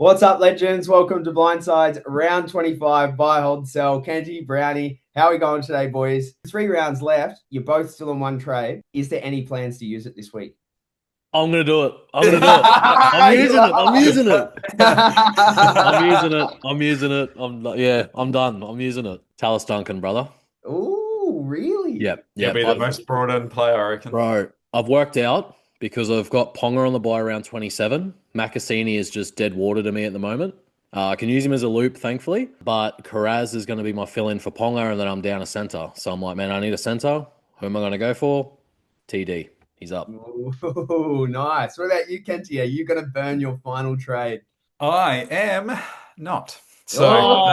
What's up, legends? Welcome to Blindside's round 25 buy, hold, sell. Kenty, Browny, how are we going today, boys? 3 rounds left. You're both still in one trade. Is there any plans to use it this week? I'm gonna do it. I'm gonna do it. I'm using it. I'm using it. I'm using it. I'm using it. I'm done. I'm using it. Tallis Duncan, brother. Ooh, really? Yep. He'll Yep. be the most brought in player, I reckon. Bro, I've worked out because I've got Ponga on the buy around 27. Makasini is just dead water to me at the moment. I can use him as a loop, thankfully, but Karaz is going to be my fill-in for Ponga, and then I'm down a centre. So I'm like, man, I need a centre. Who am I going to go for? TD. He's up. Ooh, nice. What about you, Kenty? Are you going to burn your final trade? I am not. So Oh.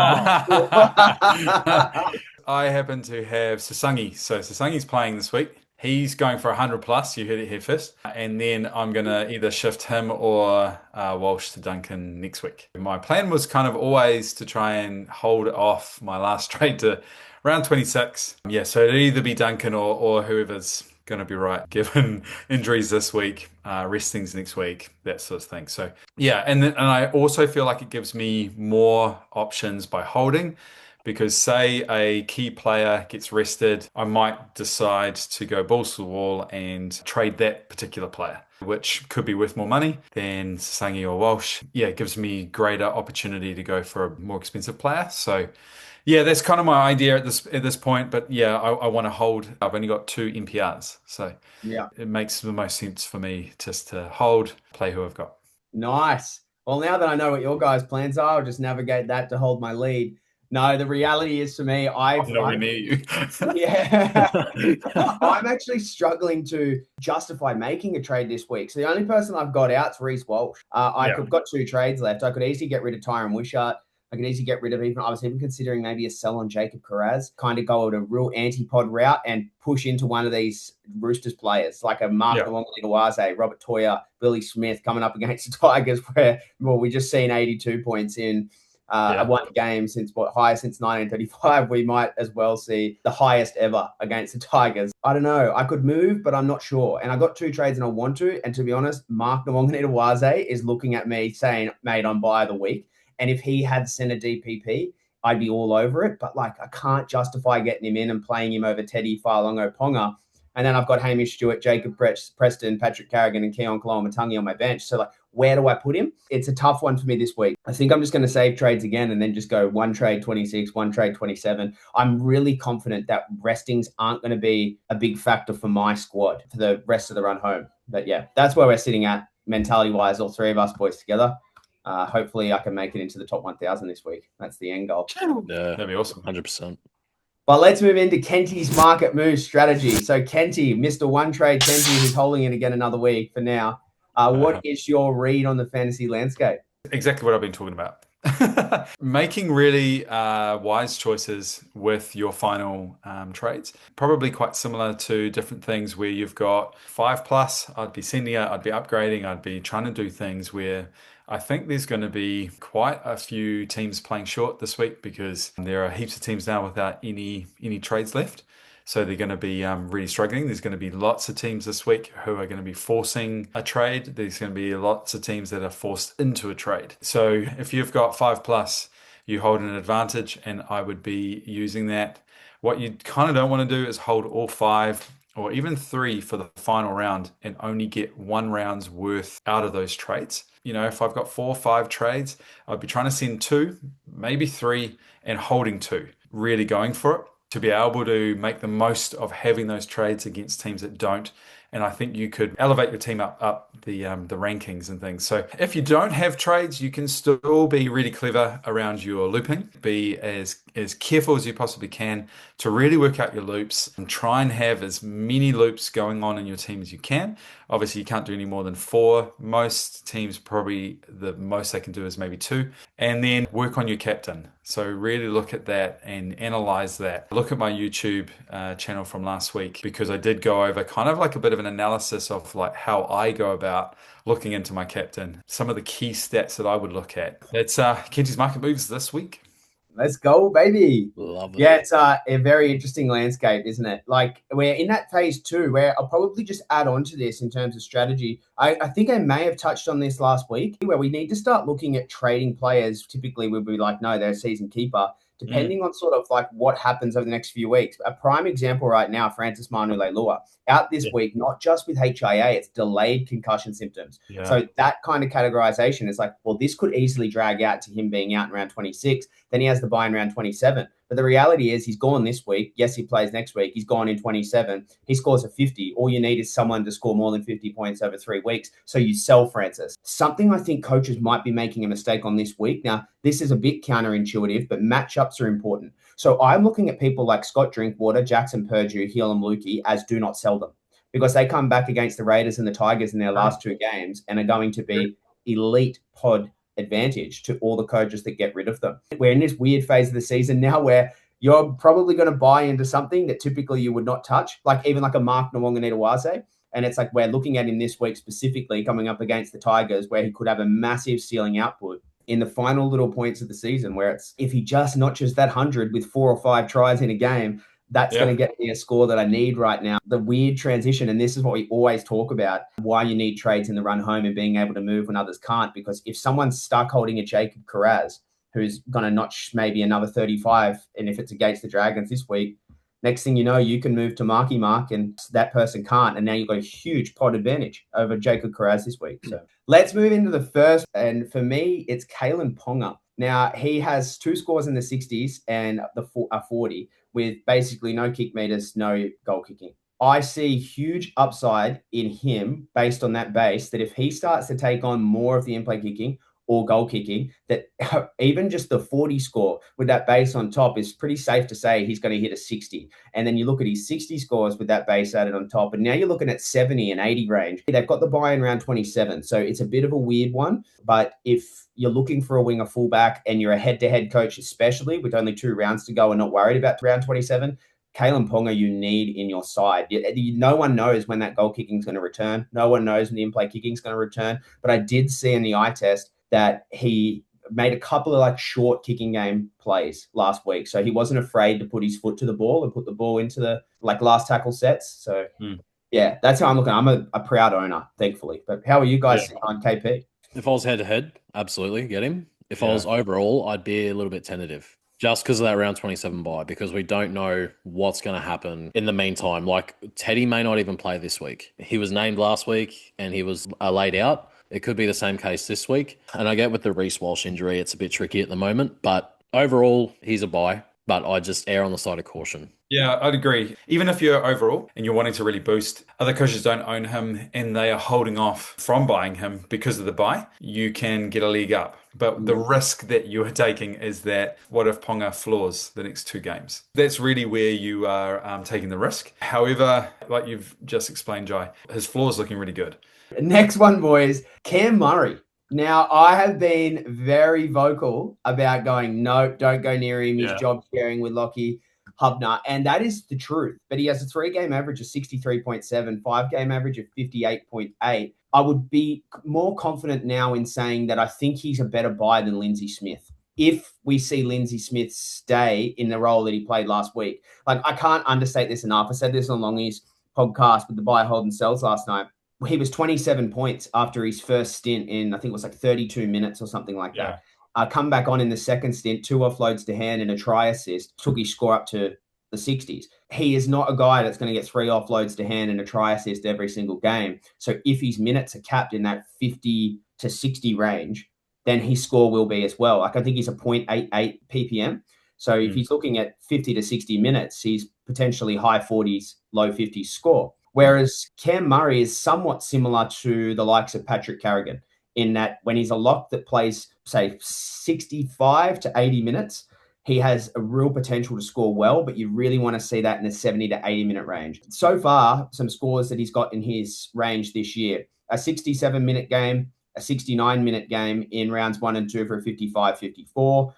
I happen to have Sasangi. So Sasangi's playing this week. He's going for 100 plus. You heard it here first. And then I'm going to either shift him or Walsh to Duncan next week. My plan was kind of always to try and hold off my last trade to round 26. Yeah, so it'd either be Duncan or whoever's going to be right, given injuries this week, restings next week, that sort of thing. So yeah, and I also feel like it gives me more options by holding, because say a key player gets rested, I might decide to go balls to the wall and trade that particular player, which could be worth more money than Sasangi or Walsh. Yeah, it gives me greater opportunity to go for a more expensive player. So yeah, that's kind of my idea at this point. But yeah, I want to hold. I've only got 2 NPRs, so Yeah. it makes the most sense for me just to hold, play who I've got. Nice. Well, now that I know what your guys' plans are, I'll just navigate that to hold my lead. No, the reality is for me, I'm nowhere near you. Yeah. I'm actually struggling to justify making a trade this week. So the only person I've got out is Reece Walsh. I've got 2 trades left. I could easily get rid of Tyron Wishart. I could easily get rid of I was even considering maybe a sell on Jacob Karaz, kind of go at a real anti-pod route and push into one of these Roosters players, like a Mark Nawangwe, Robert Toya, Billy Smith coming up against the Tigers, where, well, we just seen 82 points in one game since highest since 1935. We might as well see the highest ever against the Tigers. I don't know. I could move, but I'm not sure. And I got 2 trades and I want to. And to be honest, Mark Nawangwe is looking at me saying, mate, I'm buy of the week. And if he had sent a DPP, I'd be all over it. But like, I can't justify getting him in and playing him over Teddy Whaolongo Ponga. And then I've got Hamish Stewart, Jacob Preston, Patrick Carrigan, and Keon Koloamatangi on my bench. So like, where do I put him? It's a tough one for me this week. I think I'm just going to save trades again and then just go 1 trade 26, 1 trade 27. I'm really confident that restings aren't going to be a big factor for my squad for the rest of the run home. But yeah, that's where we're sitting at mentality-wise, all 3 of us boys together. Hopefully I can make it into the top 1,000 this week. That's the end goal. Yeah, that'd be awesome. 100%. But let's move into Kenty's market move strategy. So Kenty, Mr. One Trade Kenty, who's holding it again another week for now. What is your read on the fantasy landscape? Exactly what I've been talking about. Making really wise choices with your final trades. Probably quite similar to different things where you've got 5 plus. I'd be sending it, I'd be upgrading, I'd be trying to do things where I think there's going to be quite a few teams playing short this week, because there are heaps of teams now without any trades left. So they're going to be really struggling. There's going to be lots of teams this week who are going to be forcing a trade. There's going to be lots of teams that are forced into a trade. So if you've got 5 plus, you hold an advantage, and I would be using that. What you kind of don't want to do is hold all 5 or even 3 for the final round and only get 1 round's worth out of those trades. You know, if I've got 4 or 5 trades, I'd be trying to send 2, maybe 3, and holding 2, really going for it, to be able to make the most of having those trades against teams that don't. And I think you could elevate your team up the rankings and things. So if you don't have trades, you can still be really clever around your looping. Be as careful as you possibly can to really work out your loops and try and have as many loops going on in your team as you can. Obviously, you can't do any more than 4. Most teams, probably the most they can do is maybe 2. And then work on your captain. So really look at that and analyze that. Look at my YouTube channel from last week, because I did go over kind of like a bit of an analysis of like how I go about looking into my captain. Some of the key stats that I would look at. That's Kenty's market moves this week. Let's go, baby. Love it. Yeah, it's a very interesting landscape, isn't it? Like, we're in that phase 2 where I'll probably just add on to this in terms of strategy. I think I may have touched on this last week, where we need to start looking at trading players. Typically, we'll be like, no, they're a season keeper, depending on sort of like what happens over the next few weeks. A prime example right now, Francis Manu-Leilua, out this week, not just with HIA, it's delayed concussion symptoms. Yeah. So that kind of categorization is like, well, this could easily drag out to him being out in round 26. Then he has the buy in round 27. But the reality is he's gone this week. Yes, he plays next week. He's gone in 27. He scores a 50. All you need is someone to score more than 50 points over 3 weeks. So you sell Francis. Something I think coaches might be making a mistake on this week. Now, this is a bit counterintuitive, but matchups are important. So I'm looking at people like Scott Drinkwater, Jackson Purdue, Heelam Lukey as do not sell them, because they come back against the Raiders and the Tigers in their last 2 games and are going to be elite pod advantage to all the coaches that get rid of them. We're in this weird phase of the season now where you're probably going to buy into something that typically you would not touch, like even like a Mark Nwonganitawase. And it's like we're looking at him this week specifically coming up against the Tigers, where he could have a massive ceiling output in the final little points of the season, where it's if he just notches that 100 with 4 or 5 tries in a game, that's going to get me a score that I need right now. The weird transition, and this is what we always talk about, why you need trades in the run home and being able to move when others can't. Because if someone's stuck holding a Jacob Carraz, who's going to notch maybe another 35, and if it's against the Dragons this week, next thing you know, you can move to Marky Mark and that person can't. And now you've got a huge pod advantage over Jacob Carraz this week. So let's move into the first. And for me, it's Kalen Ponga. Now, he has 2 scores in the 60s and a 40 with basically no kick meters, no goal kicking. I see huge upside in him based on that base, that if he starts to take on more of the in-play kicking or goal kicking, that even just the 40 score with that base on top is pretty safe to say he's going to hit a 60. And then you look at his 60 scores with that base added on top, and now you're looking at 70 and 80 range. They've got the buy in round 27, so it's a bit of a weird one. But if you're looking for a winger fullback and you're a head-to-head coach, especially with only 2 rounds to go and not worried about round 27, Kalen Ponga you need in your side. No one knows when that goal kicking is going to return. No one knows when the in-play kicking is going to return. But I did see in the eye test that he made a couple of like short kicking game plays last week. So he wasn't afraid to put his foot to the ball and put the ball into the like last tackle sets. So yeah, that's how I'm looking. I'm a proud owner, thankfully. But how are you guys on KP? If I was head-to-head, absolutely get him. If I was overall, I'd be a little bit tentative. Just because of that round 27 bye, because we don't know what's going to happen in the meantime. Like, Teddy may not even play this week. He was named last week and he was laid out. It could be the same case this week. And I get with the Reece Walsh injury, it's a bit tricky at the moment. But overall, he's a buy. But I just err on the side of caution. Yeah, I'd agree. Even if you're overall and you're wanting to really boost, other coaches don't own him and they are holding off from buying him because of the buy, you can get a league up. But the risk that you are taking is that what if Ponga floors the next 2 games? That's really where you are taking the risk. However, like you've just explained, Jai, his floor is looking really good. Next one, boys, Cam Murray. Now, I have been very vocal about going, no, don't go near him. He's job sharing with Lockie Hubner. And that is the truth. But he has a 3-game average of 63.7, 5-game average of 58.8. I would be more confident now in saying that I think he's a better buy than Lindsay Smith. If we see Lindsay Smith stay in the role that he played last week. Like, I can't understate this enough. I said this on Longy's podcast with the buy, hold, and sells last night. He was 27 points after his first stint in, I think it was like 32 minutes or something like that. Come back on in the second stint, 2 offloads to hand and a try assist, took his score up to the 60s. He is not a guy that's going to get 3 offloads to hand and a try assist every single game. So if his minutes are capped in that 50 to 60 range, then his score will be as well. Like, I think he's a 0.88 ppm. So if he's looking at 50 to 60 minutes, he's potentially high 40s, low 50s score. Whereas Cam Murray is somewhat similar to the likes of Patrick Carrigan in that when he's a lock that plays, say, 65 to 80 minutes, he has a real potential to score well, but you really want to see that in the 70 to 80-minute range. So far, some scores that he's got in his range this year, a 67-minute game, a 69-minute game in rounds 1 and 2 for a 55-54,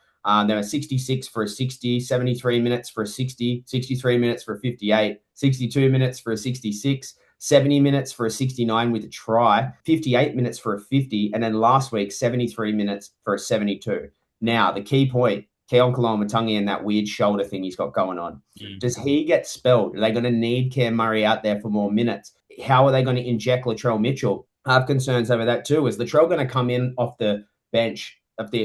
then a 66 for a 60, 73 minutes for a 60, 63 minutes for a 58, 62 minutes for a 66, 70 minutes for a 69 with a try, 58 minutes for a 50, and then last week, 73 minutes for a 72. Now, the key point, Keon Kalamatangi and that weird shoulder thing he's got going on. Does he get spelled? Are they going to need Cam Murray out there for more minutes? How are they going to inject Latrell Mitchell? I have concerns over that too. Is Latrell going to come in off the bench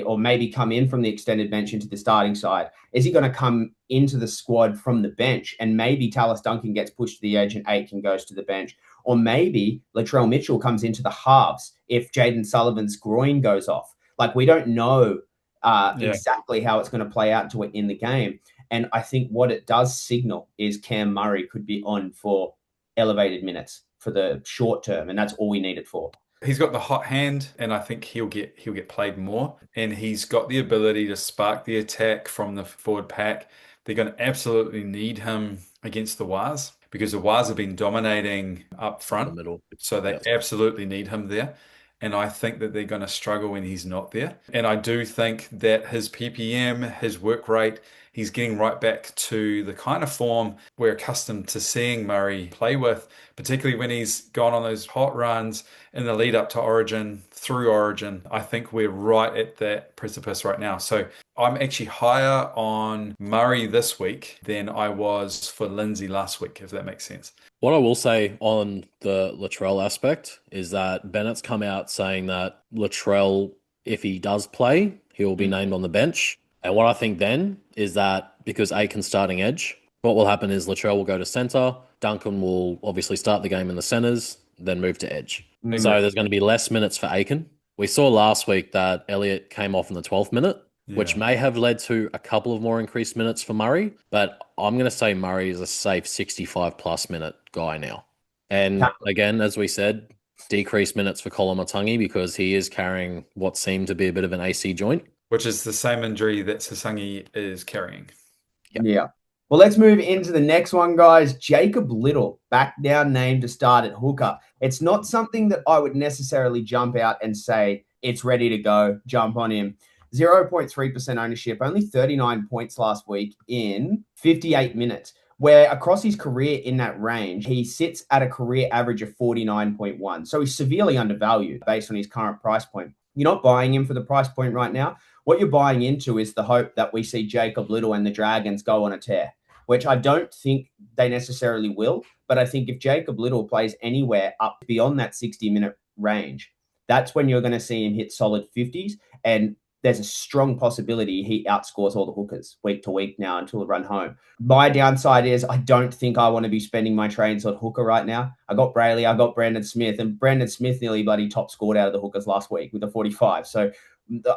or maybe come in from the extended bench into the starting side? Is he going to come into the squad from the bench and maybe Tallis Duncan gets pushed to the edge and Aitken goes to the bench? Or maybe Latrell Mitchell comes into the halves if Jaden Sullivan's groin goes off. Like, we don't know exactly how it's going to play out into it in the game. And I think what it does signal is Cam Murray could be on for elevated minutes for the short term, and that's all we need it for. He's got the hot hand, and I think he'll get played more. And he's got the ability to spark the attack from the forward pack. They're going to absolutely need him against the Waz because the Waz have been dominating up front. In the middle. So they absolutely need him there. And I think that they're going to struggle when he's not there. And I do think that his PPM, his work rate, he's getting right back to the kind of form we're accustomed to seeing Murray play with, particularly when he's gone on those hot runs in the lead up to Origin, through Origin. I think we're right at that precipice right now. So I'm actually higher on Murray this week than I was for Lindsay last week, if that makes sense. What I will say on the Latrell aspect is that Bennett's come out saying that Latrell, if he does play, he will be named on the bench. And what I think then is that because Aiken's starting edge, what will happen is Latrell will go to centre, Duncan will obviously start the game in the centres, then move to edge. Mm-hmm. So there's going to be less minutes for Aiken. We saw last week that Elliott came off in the 12th minute, which may have led to a couple of more increased minutes for Murray. But I'm going to say Murray is a safe 65-plus minute guy now. And again, as we said, decreased minutes for Kalamatangi because he is carrying what seemed to be a bit of an AC joint. Which is the same injury that Sasangi is carrying. Yep. Yeah. Well, let's move into the next one, guys. Jacob Little, back down named to start at hooker. It's not something that I would necessarily jump out and say it's ready to go, jump on him. 0.3% ownership, only 39 points last week in 58 minutes, where across his career in that range, he sits at a career average of 49.1. So he's severely undervalued based on his current price point. You're not buying him for the price point right now. What you're buying into is the hope that we see Jacob Little and the Dragons go on a tear, which I don't think they necessarily will. But I think if Jacob Little plays anywhere up beyond that 60-minute range, that's when you're going to see him hit solid 50s. And there's a strong possibility he outscores all the hookers week to week now until the run home. My downside is I don't think I want to be spending my trades on hooker right now. I got Brayley, I got Brandon Smith, and Brandon Smith nearly bloody top scored out of the hookers last week with a 45. So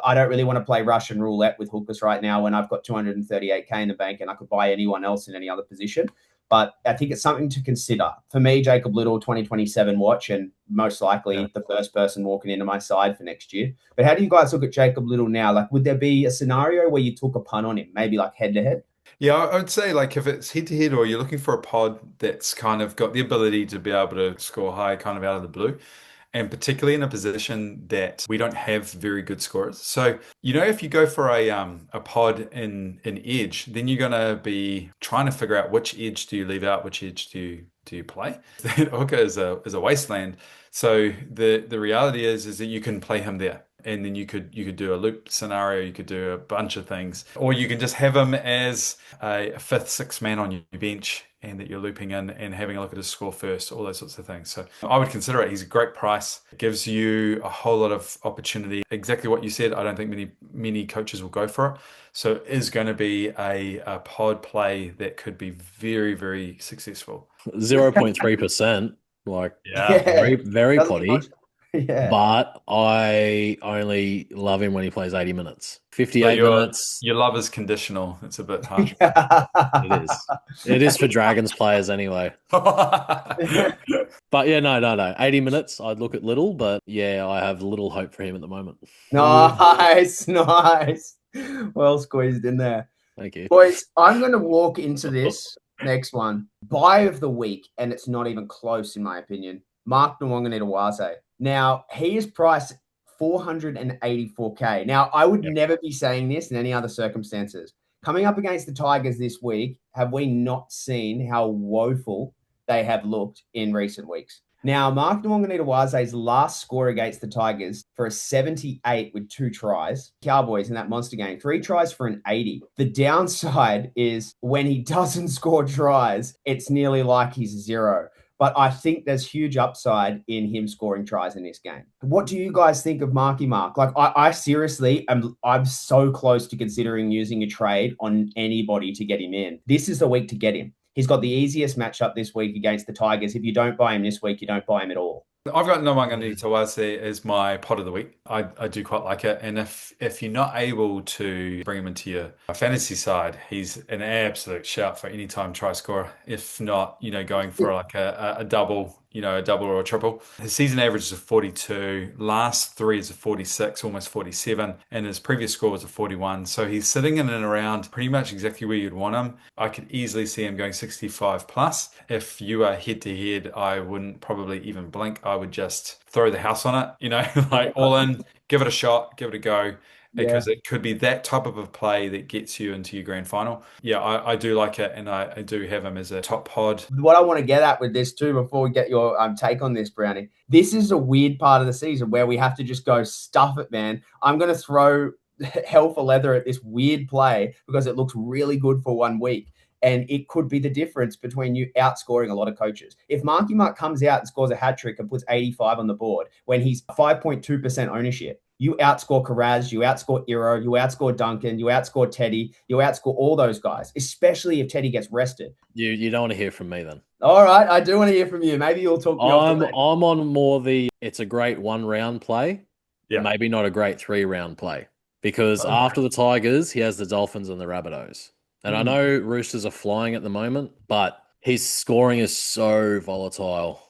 I don't really want to play Russian roulette with hookers right now when I've got 238K in the bank and I could buy anyone else in any other position. But I think it's something to consider. For me, Jacob Little, 2027 watch, and most likely the first person walking into my side for next year. But how do you guys look at Jacob Little now? Like, would there be a scenario where you took a punt on him, maybe like head-to-head? Yeah, I would say like if it's head-to-head or you're looking for a pod that's kind of got the ability to be able to score high kind of out of the blue, and particularly in a position that we don't have very good scorers. So, if you go for a pod in edge, then you're going to be trying to figure out which edge do you leave out, which edge do you play. Hooker is a wasteland. So the reality is that you can play him there. And then you could do a loop scenario, you could do a bunch of things, or you can just have him as a fifth, sixth man on your bench and that you're looping in and having a look at his score first, all those sorts of things. So I would consider it. He's a great price. It gives you a whole lot of opportunity. Exactly what you said. I don't think many coaches will go for it. So it is going to be a pod play that could be very, very successful. 0.3%. Very, very potty. Yeah. But I only love him when he plays 80 minutes. 58 minutes. Your love is conditional. It's a bit harsh. It is. It is for Dragons players anyway. But yeah, no. 80 minutes, I'd look at Little, but yeah, I have little hope for him at the moment. Nice. Well squeezed in there. Thank you. Boys, I'm going to walk into this next one. Buy of the week, and it's not even close in my opinion. Mark Nwanganitawase. Now, he is priced 484K. Now, I would never be saying this in any other circumstances. Coming up against the Tigers this week, have we not seen how woeful they have looked in recent weeks? Now, Mark Nwonganita-Waze's last score against the Tigers for a 78 with 2 tries. Cowboys in that monster game, 3 tries for an 80. The downside is when he doesn't score tries, it's nearly like he's 0. But I think there's huge upside in him scoring tries in this game. What do you guys think of Marky Mark? Like, I seriously I'm so close to considering using a trade on anybody to get him in. This is the week to get him. He's got the easiest matchup this week against the Tigers. If you don't buy him this week, you don't buy him at all. I've got Nwonganita-Waze as my pod of the week. I do quite like it. And if you're not able to bring him into your fantasy side, he's an absolute shout for any time try scorer. If not, going for like a double, a double or a triple. His season average is a 42. Last 3 is a 46, almost 47. And his previous score was a 41. So he's sitting in and around pretty much exactly where you'd want him. I could easily see him going 65 plus. If you are head to head, I wouldn't probably even blink. I would just throw the house on it, like all in, give it a shot, give it a go. Because it could be that type of a play that gets you into your grand final. Yeah, I do like it, and I do have him as a top pod. What I want to get at with this too, before we get your take on this, Brownie, this is a weird part of the season where we have to just go stuff it, man. I'm going to throw hell for leather at this weird play because it looks really good for 1 week. And it could be the difference between you outscoring a lot of coaches. If Marky Mark comes out and scores a hat trick and puts 85 on the board when he's 5.2% ownership, you outscore Karaz, you outscore Iro, you outscore Duncan, you outscore Teddy, you outscore all those guys, especially if Teddy gets rested. You don't want to hear from me then. All right, I do want to hear from you. Maybe you'll talk. I'm on more it's a great 1 round play, maybe not a great 3 round play. Because after the Tigers, he has the Dolphins and the Rabbitohs. And I know Roosters are flying at the moment, but his scoring is so volatile.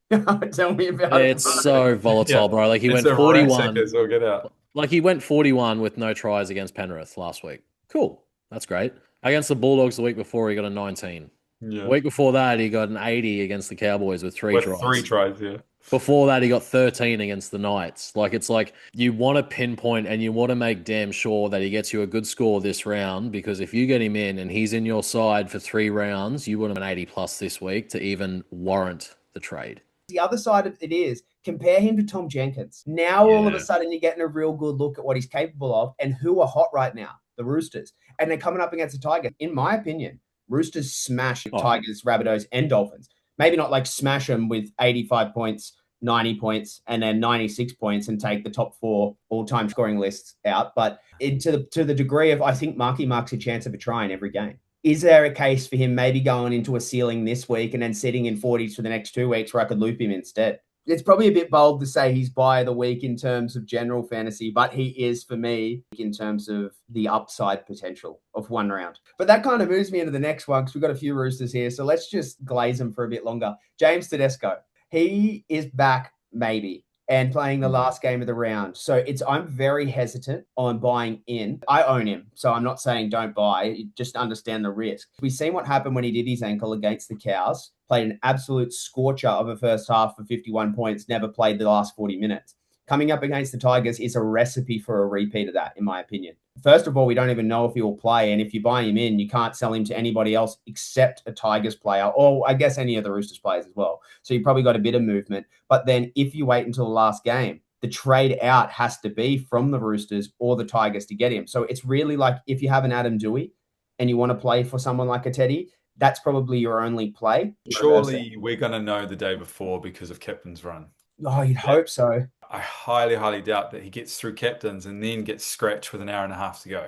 Tell me about it. It's so volatile, bro. Like he went 41. Get out. Like he went 41 with no tries against Penrith last week. Cool. That's great. Against the Bulldogs the week before, he got a 19. Yeah. The week before that, he got an 80 against the Cowboys with 3 tries. 3 tries, yeah. Before that, he got 13 against the Knights. Like, it's like you want to pinpoint and you want to make damn sure that he gets you a good score this round, because if you get him in and he's in your side for 3 rounds, you want him an 80 plus this week to even warrant the trade. The other side of it is compare him to Tom Jenkins. Now, all of a sudden, you're getting a real good look at what he's capable of and who are hot right now, the Roosters. And they're coming up against the Tigers. In my opinion, Roosters smash Tigers, Rabbitohs, and Dolphins. Maybe not like smash them with 85 points, 90 points, and then 96 points and take the top 4 all-time scoring lists out. But to the degree of, I think Marky Mark's a chance of a try in every game. Is there a case for him maybe going into a ceiling this week and then sitting in 40s for the next 2 weeks where I could loop him instead? It's probably a bit bold to say he's buy of the week in terms of general fantasy, but he is for me in terms of the upside potential of 1 round. But that kind of moves me into the next one because we've got a few Roosters here. So let's just glaze them for a bit longer. James Tedesco. He is back, maybe, and playing the last game of the round. So I'm very hesitant on buying in. I own him, so I'm not saying don't buy. Just understand the risk. We've seen what happened when he did his ankle against the Cows. Played an absolute scorcher of a first half for 51 points, never played the last 40 minutes. Coming up against the Tigers is a recipe for a repeat of that, in my opinion. First of all, we don't even know if he will play. And if you buy him in, you can't sell him to anybody else except a Tigers player, or I guess any of the Roosters players as well. So you probably got a bit of movement. But then if you wait until the last game, the trade out has to be from the Roosters or the Tigers to get him. So it's really like if you have an Adam Dewey and you want to play for someone like a Teddy, that's probably your only play. Surely we're going to know the day before because of captain's run. Oh, you'd hope so. I highly, highly doubt that he gets through captains and then gets scratched with an hour and a half to go.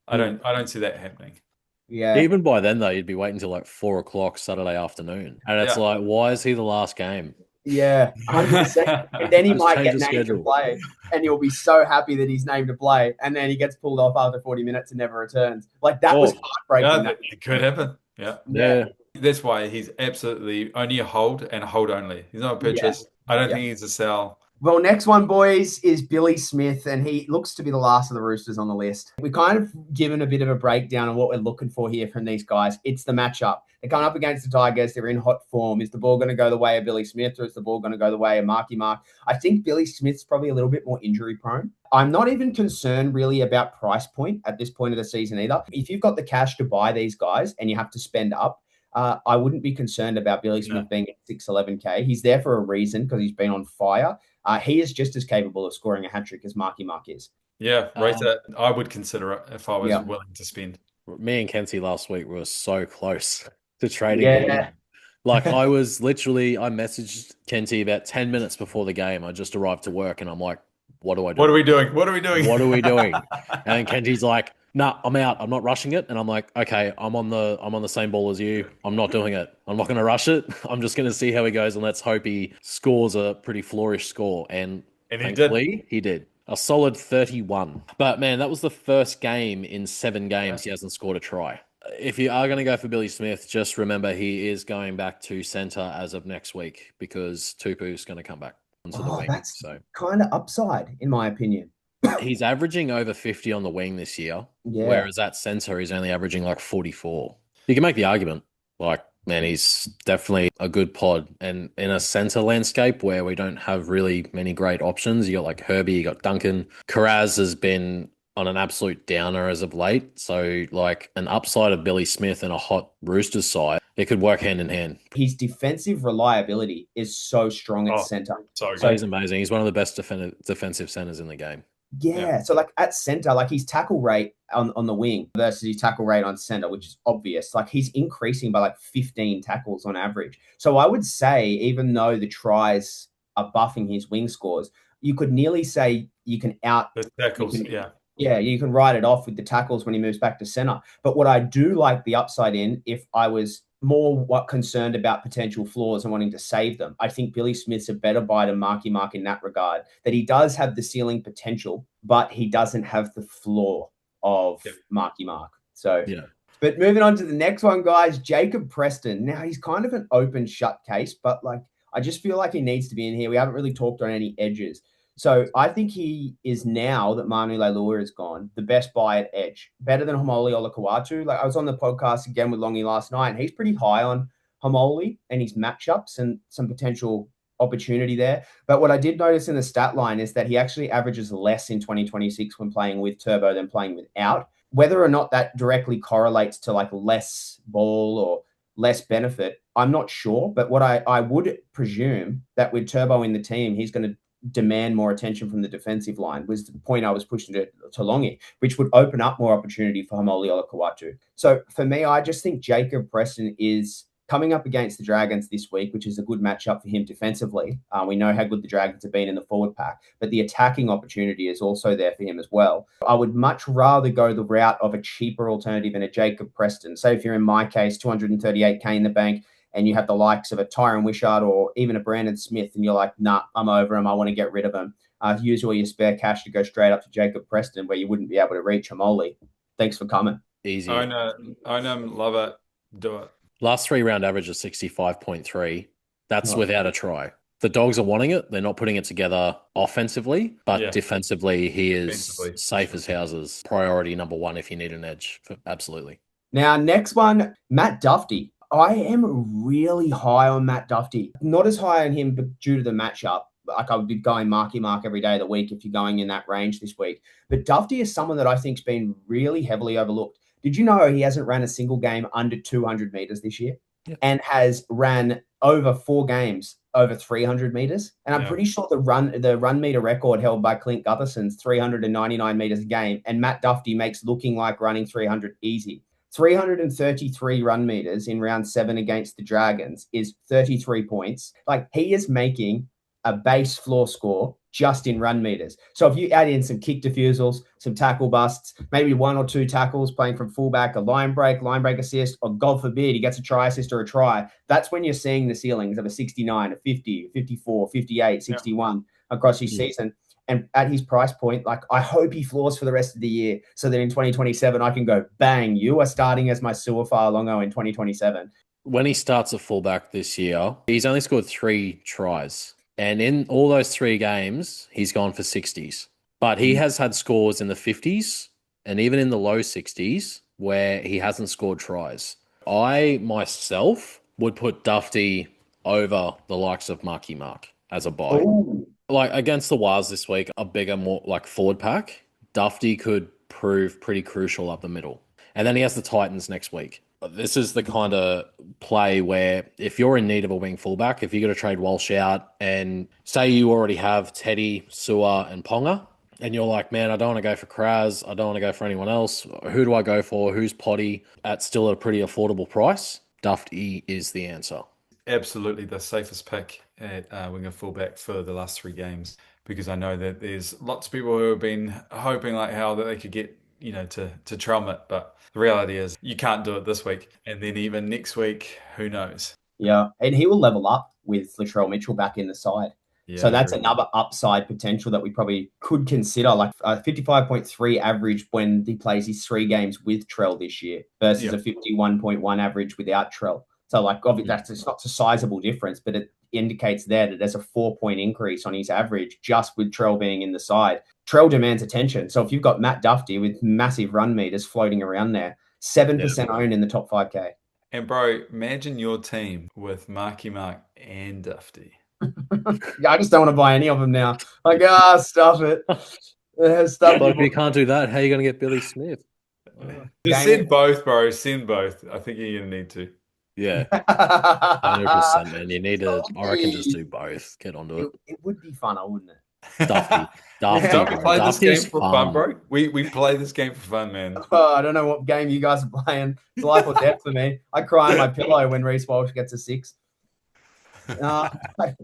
I don't see that happening. Yeah. Even by then, though, you'd be waiting till like 4 o'clock Saturday afternoon. And it's like, why is he the last game? Yeah, 100%. And then he might get named to play, and you'll be so happy that he's named to play, and then he gets pulled off after 40 minutes and never returns. Like, that was heartbreaking. Yeah, it could happen. Yeah. That's why he's absolutely only a hold and a hold only. He's not a purchase. I don't think he's a sell. Well, next one, boys, is Billy Smith, and he looks to be the last of the Roosters on the list. We've kind of given a bit of a breakdown on what we're looking for here from these guys. It's the matchup. They're coming up against the Tigers. They're in hot form. Is the ball going to go the way of Billy Smith, or is the ball going to go the way of Marky Mark? I think Billy Smith's probably a little bit more injury prone. I'm not even concerned really about price point at this point of the season either. If you've got the cash to buy these guys and you have to spend up, I wouldn't be concerned about Billy Smith being at 611K. He's there for a reason because he's been on fire. He is just as capable of scoring a hat-trick as Marky Mark is. Yeah, I would consider it if I was willing to spend. Me and Kenty last week were so close to trading. Yeah. Like I messaged Kenty about 10 minutes before the game. I just arrived to work and I'm like, what do I do? What are we doing? What are we doing? What are we doing? And Kenty's like, nah, I'm out. I'm not rushing it. And I'm like, okay, I'm on the same ball as you. I'm not doing it. I'm not going to rush it. I'm just going to see how he goes and let's hope he scores a pretty flourish score. And thankfully, he did. A solid 31. But man, that was the first game in 7 games he hasn't scored a try. If you are going to go for Billy Smith, just remember he is going back to centre as of next week because Tupu's going to come back onto the wing. That's kind of upside, in my opinion. He's averaging over 50 on the wing this year, whereas at centre he's only averaging like 44. You can make the argument, like, man, he's definitely a good pod. And in a centre landscape where we don't have really many great options, you got like Herbie, you got Duncan. Karaz has been on an absolute downer as of late. So like an upside of Billy Smith and a hot Roosters side, it could work hand in hand. His defensive reliability is so strong at centre. So he's amazing. He's one of the best defensive centres in the game. Yeah. So like at centre, like his tackle rate on the wing versus his tackle rate on centre, which is obvious. Like he's increasing by like 15 tackles on average. So I would say, even though the tries are buffing his wing scores, you could nearly say you can the tackles. Yeah, you can write it off with the tackles when he moves back to centre. But what I do like the upside in, if I was more concerned about potential flaws and wanting to save them, I think Billy Smith's a better buy than Marky Mark in that regard, that he does have the ceiling potential, but he doesn't have the flaw of Marky Mark. So, but moving on to the next one, guys, Jacob Preston. Now, he's kind of an open shut case, but like I just feel like he needs to be in here. We haven't really talked on any edges. So I think he is, now that Manu Leilua is gone, the best buy at edge. Better than Homoli Olakau'atu. Like I was on the podcast again with Longy last night, and he's pretty high on Homoli and his matchups and some potential opportunity there. But what I did notice in the stat line is that he actually averages less in 2026 when playing with Turbo than playing without. Whether or not that directly correlates to like less ball or less benefit, I'm not sure. But what I would presume that with Turbo in the team, he's going to demand more attention from the defensive line, was the point I was pushing to Longy, which would open up more opportunity for Homoli Olakau'atu. So for me, I just think Jacob Preston is coming up against the Dragons this week, which is a good matchup for him defensively. We know how good the Dragons have been in the forward pack, but the attacking opportunity is also there for him as well. I would much rather go the route of a cheaper alternative than a Jacob Preston. Say if you're in my case, 238K in the bank, and you have the likes of a Tyron Wishart or even a Brandon Smith, and you're like, nah, I'm over him. I want to get rid of him. Use all your spare cash to go straight up to Jacob Preston, where you wouldn't be able to reach Homoli. Thanks for coming. Easy. I know. Love it. Do it. Last 3 round average is 65.3. That's without a try. The Dogs are wanting it. They're not putting it together offensively, but defensively, he is safe as houses. Priority number 1 if you need an edge. Absolutely. Now, next one, Matt Duffy. I am really high on Matt Duffy. Not as high on him, but due to the matchup. Like I would be going Marky Mark every day of the week if you're going in that range this week. But Duffy is someone that I think's been really heavily overlooked. Did you know he hasn't ran a single game under 200 meters this year and has ran over 4 games over 300 meters? And I'm pretty sure the run meter record held by Clint Gutherson's 399 meters a game, and Matt Duffy makes looking like running 300 easy. 333 run meters in round 7 against the Dragons is 33 points. Like he is making a base floor score just in run meters. So if you add in some kick defusals, some tackle busts, maybe 1 or 2 tackles playing from fullback, a line break assist, or God forbid he gets a try assist or a try, that's when you're seeing the ceilings of a 69, a 50, 54, 58, 61 across his season. And at his price point, like I hope he floors for the rest of the year so that in 2027 I can go, bang, you are starting as my Suafar Longo in 2027. When he starts a fullback this year, he's only scored 3 tries. And in all those 3 games, he's gone for 60s. But he has had scores in the 50s and even in the low 60s where he hasn't scored tries. I myself would put Duffy over the likes of Marky Mark as a buy. Ooh. Like against the Wars this week, a bigger, more like forward pack, Duffy could prove pretty crucial up the middle. And then he has the Titans next week. this is the kind of play where if you're in need of a wing fullback, if you're going to trade Walsh out and say you already have Teddy, Sewer and Ponga, and you're like, man, I don't want to go for Kraz, I don't want to go for anyone else. Who do I go for? Who's potty at still at a pretty affordable price? Dufty is the answer. Absolutely the safest pick at winger fullback for the last 3 games, because I know that there's lots of people who have been hoping like how that they could get to Trelmit, but the reality is you can't do it this week, and then even next week, who knows? Yeah, and he will level up with Latrell Mitchell back in the side. Yeah, so that's another upside potential that we probably could consider, like a 55.3 average when he plays his 3 games with Trell this year versus a 51.1 average without Trell. So, like, obviously, it's not a sizable difference, but it indicates there that there's a 4-point increase on his average just with Trell being in the side. Trell demands attention. So if you've got Matt Dufty with massive run meters floating around there, 7% owned in the top 5K. And bro, imagine your team with Marky Mark and Dufty. Yeah, I just don't want to buy any of them now. Like, stuff it. But if you can't do that, how are you going to get Billy Smith? Just send both, bro. Send both. I think you're going to need to. Yeah, 100%, man. You need to, I reckon, just do both. Get onto it. It would be fun, wouldn't it? Dufty. Don't we play this game for fun, bro? We play this game for fun, man. Oh, I don't know what game you guys are playing. It's life or death for me. I cry on my pillow when Reece Walsh gets a 6.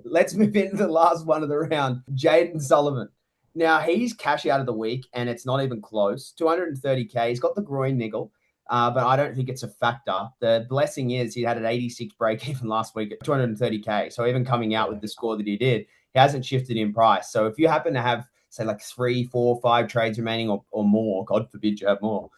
Let's move into the last one of the round. Jaden Sullivan. Now, he's cash out of the week, and it's not even close. 230K. He's got the groin niggle, but I don't think it's a factor. The blessing is he had an 86 break even last week at 230K. So even coming out with the score that he did, he hasn't shifted in price. So if you happen to have, say, like 3, 4, 5 trades remaining or more, God forbid you have more,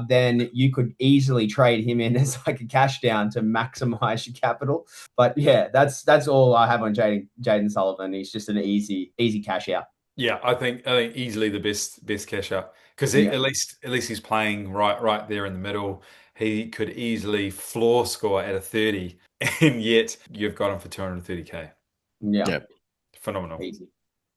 then you could easily trade him in as like a cash down to maximize your capital. But yeah, that's all I have on Jaden Sullivan. He's just an easy cash out. Yeah, I think easily the best cash out, because at least he's playing right there in the middle. He could easily floor score at a 30, and yet you've got him for 230K. Yeah. Phenomenal. Easy.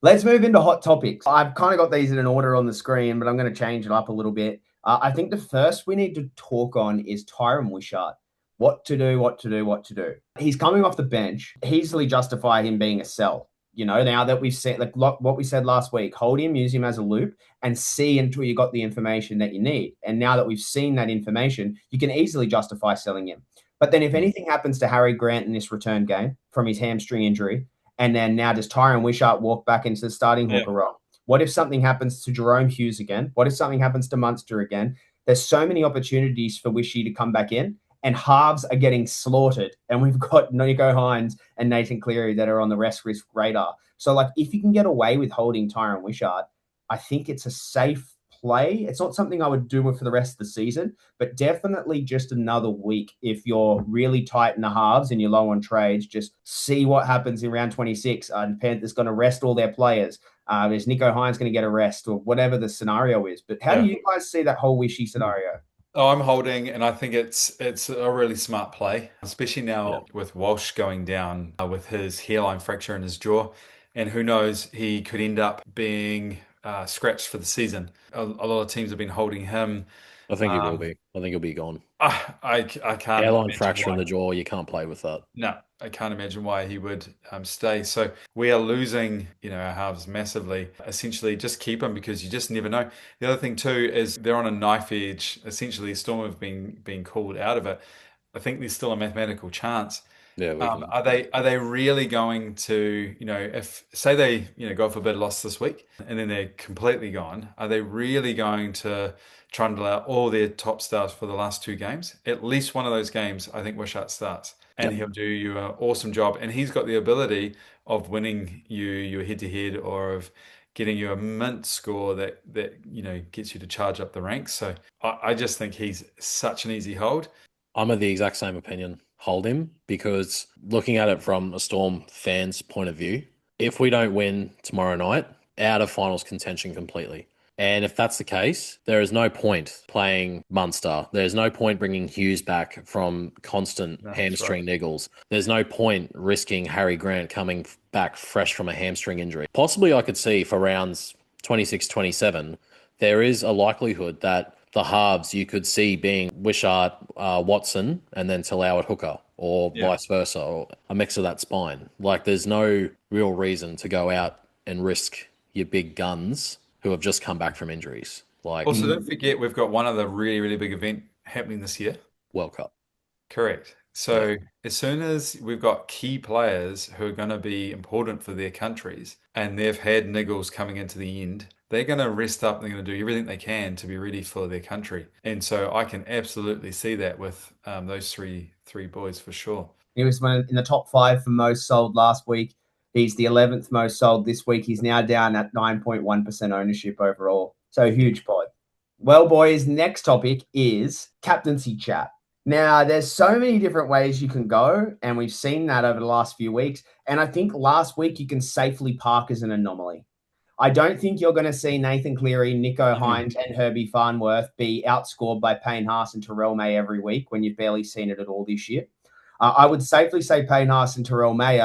Let's move into hot topics. I've kind of got these in an order on the screen, but I'm going to change it up a little bit. I think the first we need to talk on is Tyron Wishart. What to do. He's coming off the bench. Easily justify him being a sell. Now that we've seen, like what we said last week, hold him, use him as a loop, and see until you got the information that you need. And now that we've seen that information, you can easily justify selling him. But then if anything happens to Harry Grant in this return game from his hamstring injury, and then now does Tyron Wishart walk back into the starting hooker role? What if something happens to Jerome Hughes again? What if something happens to Munster again? There's so many opportunities for Wishy to come back in, and halves are getting slaughtered. And we've got Nico Hines and Nathan Cleary that are on the rest risk radar. So, like, if you can get away with holding Tyron Wishart, I think it's a safe play. It's not something I would do for the rest of the season, but definitely just another week. If you're really tight in the halves and you're low on trades, just see what happens in round 26. Panthers going to rest all their players. Is Nico Hines going to get a rest, or whatever the scenario is? But how do you guys see that whole Wishy scenario? Oh, I'm holding, and I think it's a really smart play, especially now with Walsh going down with his hairline fracture in his jaw. And who knows, he could end up being scratched for the season. A lot of teams have been holding him. I think he will be. I think he'll be gone. I can't. Hairline fracture in the jaw, you can't play with that. No, I can't imagine why he would stay. So we are losing, our halves massively. Essentially, just keep him, because you just never know. The other thing too is they're on a knife edge. Essentially, Storm have been called out of it. I think there's still a mathematical chance. Yeah, are they really going to, if say they, God forbid, lost this week and then they're completely gone, are they really going to trundle out all their top stars for the last 2 games? At least one of those games, I think Wishart starts, and he'll do you an awesome job. And he's got the ability of winning you your head-to-head, or of getting you a mint score that gets you to charge up the ranks. So I just think he's such an easy hold. I'm of the exact same opinion. Hold him, because looking at it from a Storm fan's point of view, if we don't win tomorrow night, out of finals contention completely. And if that's the case, there is no point playing Munster. There's no point bringing Hughes back from constant hamstring niggles. There's no point risking Harry Grant coming back fresh from a hamstring injury. Possibly I could see for rounds 26, 27, there is a likelihood that the halves you could see being Wishart, Watson, and then Talau at hooker, or vice versa, or a mix of that spine. Like, there's no real reason to go out and risk your big guns who have just come back from injuries. Like, Also, don't forget, we've got one other really, really big event happening this year. World Cup. Correct. So as soon as we've got key players who are going to be important for their countries and they've had niggles coming into the end, they're going to rest up. They're going to do everything they can to be ready for their country. And so I can absolutely see that with those three boys for sure. He was in the top 5 for most sold last week. He's the 11th most sold this week. He's now down at 9.1% ownership overall. So huge pod. Well, boys, next topic is captaincy chat. Now, there's so many different ways you can go, and we've seen that over the last few weeks. And I think last week you can safely park as an anomaly. I don't think you're going to see Nathan Cleary, Nicho Hynes, and Herbie Farnworth be outscored by Payne Haas and Terrell May every week when you've barely seen it at all this year. I would safely say Payne Haas and Terrell May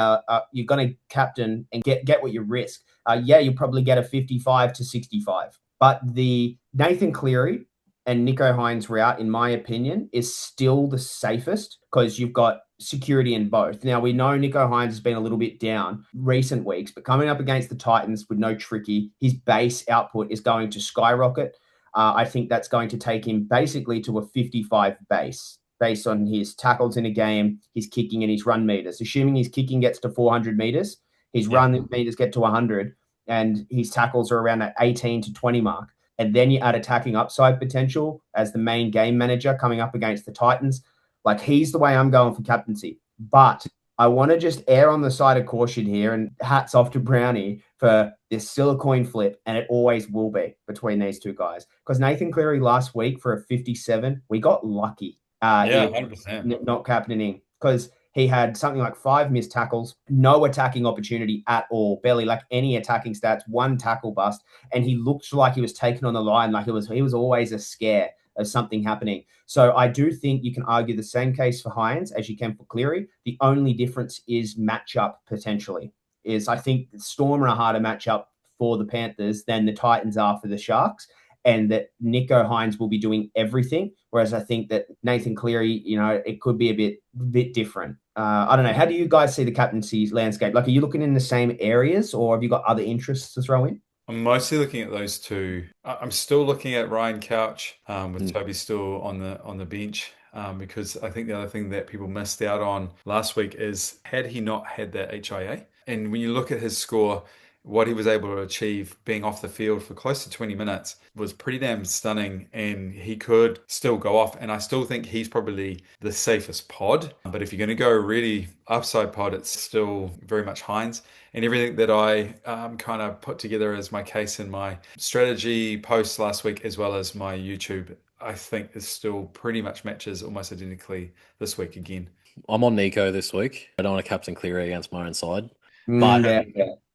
you're going to captain and get what you risk. You'll probably get a 55 to 65. But the Nathan Cleary and Nicho Hynes route, in my opinion, is still the safest because you've got security in both. Now, we know Nicho Hynes has been a little bit down recent weeks, but coming up against the Titans with no Tricky, his base output is going to skyrocket. I think that's going to take him basically to a 55 base based on his tackles in a game, his kicking, and his run meters. Assuming his kicking gets to 400 meters, his run meters get to 100, and his tackles are around that 18 to 20 mark. And then you add attacking upside potential as the main game manager coming up against the Titans. Like, he's the way I'm going for captaincy. But I want to just err on the side of caution here, and hats off to Brownie for this still a coin flip, and it always will be between these two guys. Because Nathan Cleary last week for a 57, we got lucky. 100%. Not captaining, because he had something like 5 missed tackles, no attacking opportunity at all, barely like any attacking stats, 1 tackle bust, and he looked like he was taken on the line, like he was always a scare of something happening. So I do think you can argue the same case for Hynes as you can for Cleary. The only difference is matchup potentially. I think Storm are a harder matchup for the Panthers than the Titans are for the Sharks, and that Nicho Hynes will be doing everything. Whereas I think that Nathan Cleary, it could be a bit different. I don't know. How do you guys see the captaincy landscape? Like, are you looking in the same areas, or have you got other interests to throw in? I'm mostly looking at those two. I'm still looking at Ryan Couch with Toby still on the bench. Because I think the other thing that people missed out on last week is, had he not had that HIA, and when you look at his score, what he was able to achieve being off the field for close to 20 minutes was pretty damn stunning, and he could still go off. And I still think he's probably the safest pod. But if you're going to go really upside pod, it's still very much Hynes. And everything that I kind of put together as my case in my strategy post last week, as well as my YouTube, I think is still pretty much matches almost identically this week again. I'm on Nicho this week. I don't want to captain Cleary against my own side. But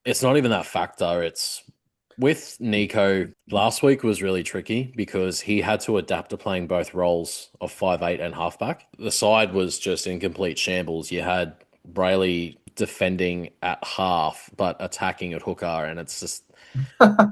it's not even that factor. It's with Nicho, last week was really tricky because he had to adapt to playing both roles of 5'8" and halfback. The side was just in complete shambles. You had Brayley defending at half but attacking at hooker, and it's just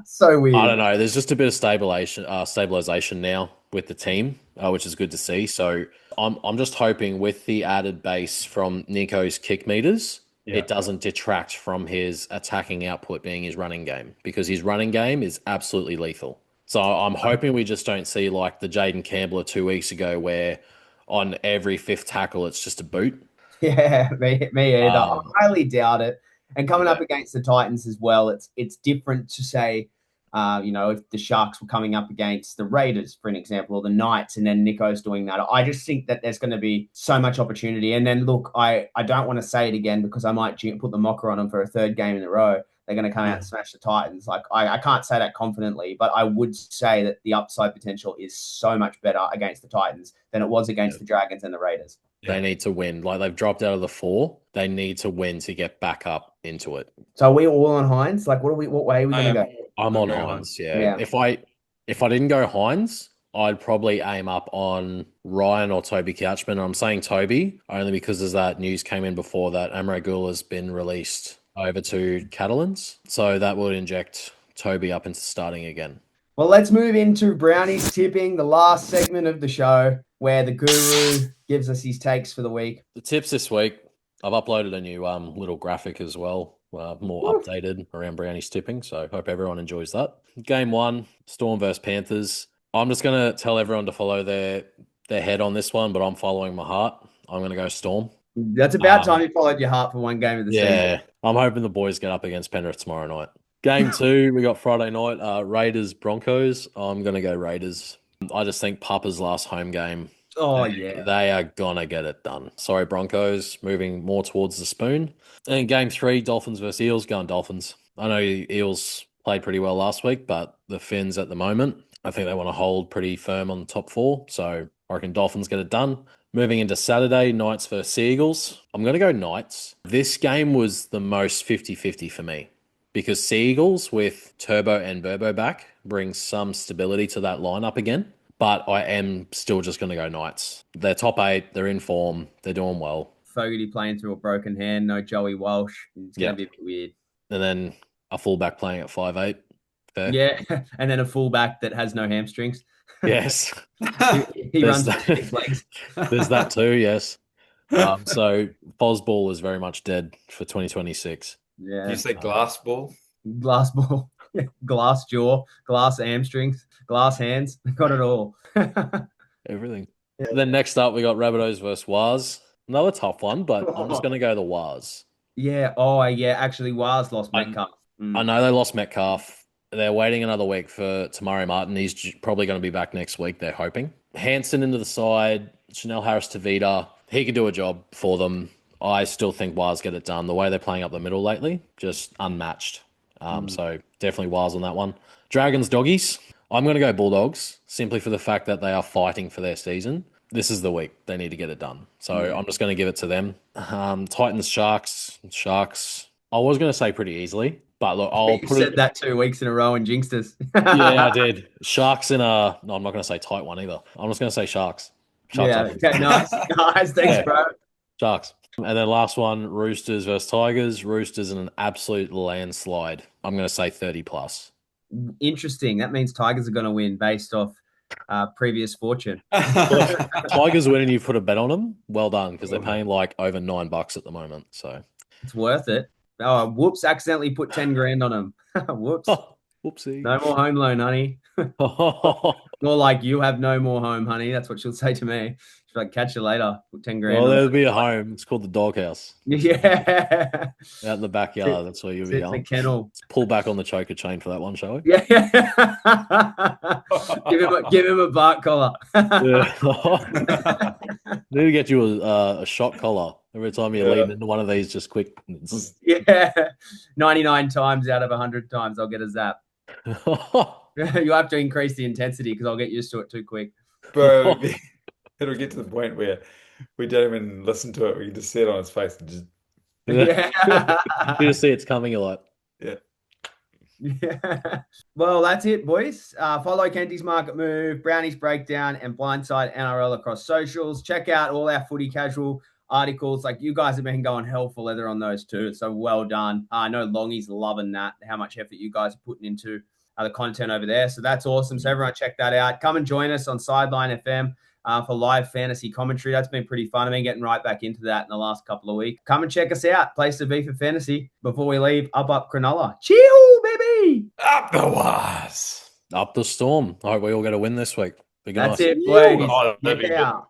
so weird. I don't know. There's just a bit of stabilization now with the team, which is good to see. So I'm just hoping with the added base from Nicho's kick meters, it doesn't detract from his attacking output being his running game, because his running game is absolutely lethal. So I'm hoping we just don't see like the Jaden Campbell 2 weeks ago, where on every 5th tackle it's just a boot. Yeah, me either. I highly doubt it. And coming up against the Titans as well, it's different to say, if the Sharks were coming up against the Raiders, for an example, or the Knights, and then Nicho's doing that. I just think that there's going to be so much opportunity. And then, look, I don't want to say it again because I might put the mocker on them for a 3rd game in a row. They're going to come out and smash the Titans. Like, I can't say that confidently, but I would say that the upside potential is so much better against the Titans than it was against the Dragons and the Raiders. They need to win. Like, they've dropped out of the 4. They need to win to get back up into it. So are we all on Hynes? Like, what way are we going to go? I'm on Hynes, yeah. If I didn't go Hynes, I'd probably aim up on Ryan or Toby Couchman. I'm saying Toby only because as that news came in before that Amre Gul has been released over to Catalans. So that would inject Toby up into starting again. Well, let's move into Brownies tipping, the last segment of the show where the guru gives us his takes for the week. The tips this week, I've uploaded a new little graphic as well, more updated around Brownies tipping. So hope everyone enjoys that. Game 1, Storm versus Panthers. I'm just going to tell everyone to follow their head on this one, but I'm following my heart. I'm going to go Storm. That's about time you followed your heart for one game of the season. Yeah, I'm hoping the boys get up against Penrith tomorrow night. Game 2, we got Friday night, Raiders Broncos. I'm going to go Raiders. I just think Papa's last home game. Oh, yeah. They are going to get it done. Sorry, Broncos, moving more towards the spoon. And game 3, Dolphins versus Eels, going Dolphins. I know Eels played pretty well last week, but the Finns at the moment, I think they want to hold pretty firm on the top 4. So I reckon Dolphins get it done. Moving into Saturday, Knights versus Seagulls. I'm going to go Knights. This game was the most 50-50 for me because Seagulls with Turbo and Burbo back brings some stability to that lineup again. But I am still just going to go Knights. They're top 8. They're in form. They're doing well. Fogarty playing through a broken hand. No Joey Walsh. It's going to be a bit weird. And then a fullback playing at 5'8". Fair. Yeah, and then a fullback that has no hamstrings. Yes. he runs with 6 legs. There's that too, yes. So Fosball is very much dead for 2026. Yeah. You say glass ball? Glass ball. Glass jaw, glass hamstrings, glass hands. Got it all. Everything. Yeah. Then next up, we got Rabbitohs versus Waz. Another tough one, but I'm just going to go the Waz. Yeah. Oh, yeah. Actually, Waz lost Metcalf. I know they lost Metcalf. They're waiting another week for Tamari Martin. He's probably going to be back next week, they're hoping. Hansen into the side, Chanel Harris-Tavita. He could do a job for them. I still think Waz get it done. The way they're playing up the middle lately, just unmatched. So definitely Waz on that one. Dragons, Doggies. I'm going to go Bulldogs simply for the fact that they are fighting for their season. This is the week. They need to get it done. So I'm just going to give it to them. Titans, Sharks. I was going to say pretty easily, but look, You said that 2 weeks in a row and jinxed us. Yeah, I did. Sharks in a... No, I'm not going to say tight one either. I'm just going to say Sharks. Okay, nice. Thanks, bro. Sharks. And then last one, Roosters versus Tigers. Roosters in an absolute landslide. I'm going to say 30 plus. Interesting. That means Tigers are going to win based off previous fortune. Tigers win and you put a bet on them. Well done, because they're paying like over $9 at the moment. So it's worth it. Oh, whoops! Accidentally put 10 grand on them. Whoops. Oh, whoopsie. No more home loan, honey. More like you have no more home, honey. That's what she'll say to me. She'll like, catch you later. Put 10 grand. Well, there'll be a home. It's called the doghouse. Yeah. Out in the backyard. That's where you'll be going. The kennel. Let's pull back on the choker chain for that one, shall we? Yeah. give him a bark collar. Need to get you a shot collar. Every time you lead into one of these, just quick. Yeah. 99 times out of 100 times, I'll get a zap. You have to increase the intensity because I'll get used to it too quick. Bro, it'll get to the point where we don't even listen to it. We can just see it on his face and just... You just see it's coming, you're like... Yeah. Well, that's it, boys. Follow Kenty's Market Move, Brownies Breakdown, and Blindside NRL across socials. Check out all our footy casual articles. Like, you guys have been going hell for leather on those too. So well done. I know Longy's loving that, how much effort you guys are putting into the content over there. So that's awesome. So everyone check that out. Come and join us on Sideline FM for live fantasy commentary. That's been pretty fun. I've been getting right back into that in the last couple of weeks. Come and check us out. Place to be for fantasy. Before we leave, up Cronulla. Chill, baby. Up the Waz. Up the Storm. I hope we all get a win this week. That's it, boys. Yeah.